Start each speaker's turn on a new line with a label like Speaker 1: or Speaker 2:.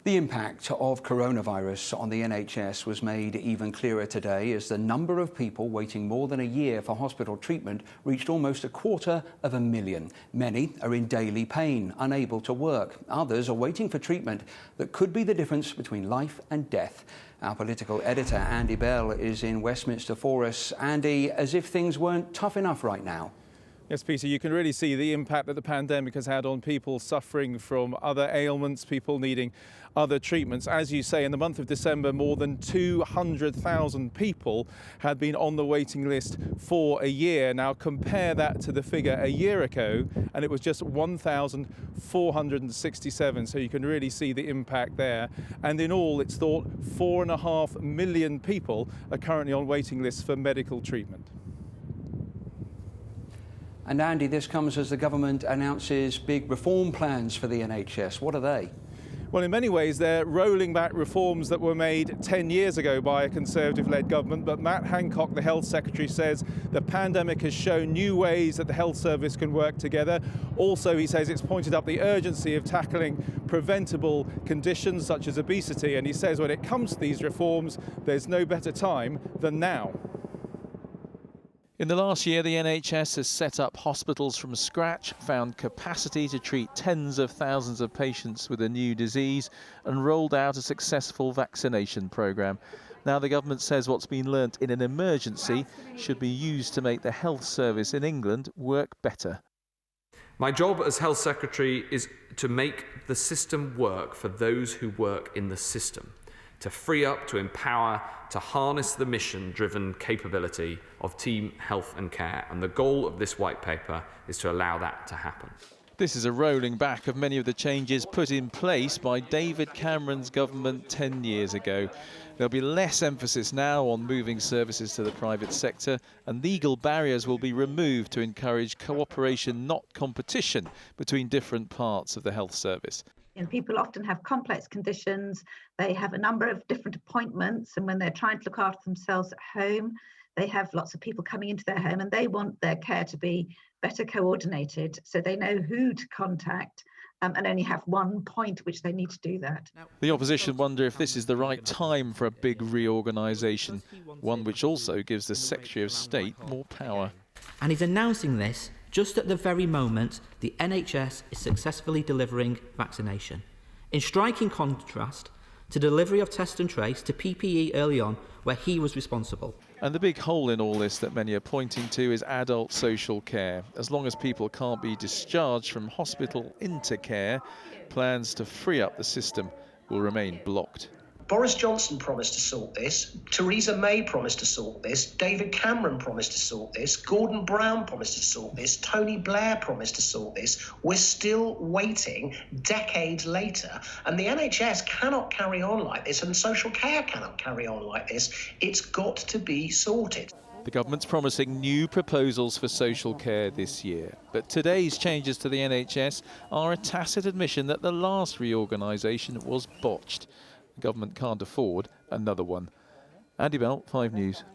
Speaker 1: The impact of coronavirus on the NHS was made even clearer today as the number of people waiting more than a year for hospital treatment reached almost 250,000. Many are in daily pain, unable to work. Others are waiting for treatment that could be the difference between life and death. Our political editor, Andy Bell, is in Westminster for us. Andy, as if things weren't tough enough right now.
Speaker 2: Yes, Peter, you can really see the impact that the pandemic has had on people suffering from other ailments, people needing other treatments. As you say, in the month of December, more than 200,000 people had been on the waiting list for a year. Now, compare that to the figure a year ago, and it was just 1,467. So you can really see the impact there. And in all, it's thought 4.5 million people are currently on waiting lists for medical treatment.
Speaker 1: And Andy, this comes as the government announces big reform plans for the NHS. What are they?
Speaker 2: Well, in many ways, they're rolling back reforms that were made 10 years ago by a Conservative-led government. But Matt Hancock, the Health Secretary, says the pandemic has shown new ways that the health service can work together. Also, he says it's pointed up the urgency of tackling preventable conditions such as obesity. And he says when it comes to these reforms, there's no better time than now.
Speaker 3: In the last year, the NHS has set up hospitals from scratch, found capacity to treat tens of thousands of patients with a new disease, and rolled out a successful vaccination programme. Now the government says what's been learnt in an emergency should be used to make the health service in England work better.
Speaker 4: My job as Health Secretary is to make the system work for those who work in the system, to free up, to empower, to harness the mission-driven capability of team health and care. And the goal of this white paper is to allow that to happen.
Speaker 3: This is a rolling back of many of the changes put in place by David Cameron's government 10 years ago. There'll be less emphasis now on moving services to the private sector, and legal barriers will be removed to encourage cooperation, not competition, between different parts of the health service.
Speaker 5: And people often have complex conditions, they have a number of different appointments, and when they're trying to look after themselves at home, they have lots of people coming into their home and they want their care to be better coordinated so they know who to contact and only have one point which they need to do that.
Speaker 3: The opposition wonder if this is the right time for a big reorganisation, one which also gives the Secretary of State more power.
Speaker 6: And he's announcing this just at the very moment the NHS is successfully delivering vaccination. In striking contrast to delivery of test and trace to PPE early on, where he was responsible.
Speaker 3: And the big hole in all this that many are pointing to is adult social care. As long as people can't be discharged from hospital into care, plans to free up the system will remain blocked.
Speaker 7: Boris Johnson promised to sort this, Theresa May promised to sort this, David Cameron promised to sort this, Gordon Brown promised to sort this, Tony Blair promised to sort this. We're still waiting decades later, and the NHS cannot carry on like this, and social care cannot carry on like this. It's got to be sorted.
Speaker 3: The government's promising new proposals for social care this year. But today's changes to the NHS are a tacit admission that the last reorganisation was botched. The government can't afford another one. Andy Bell, 5 News.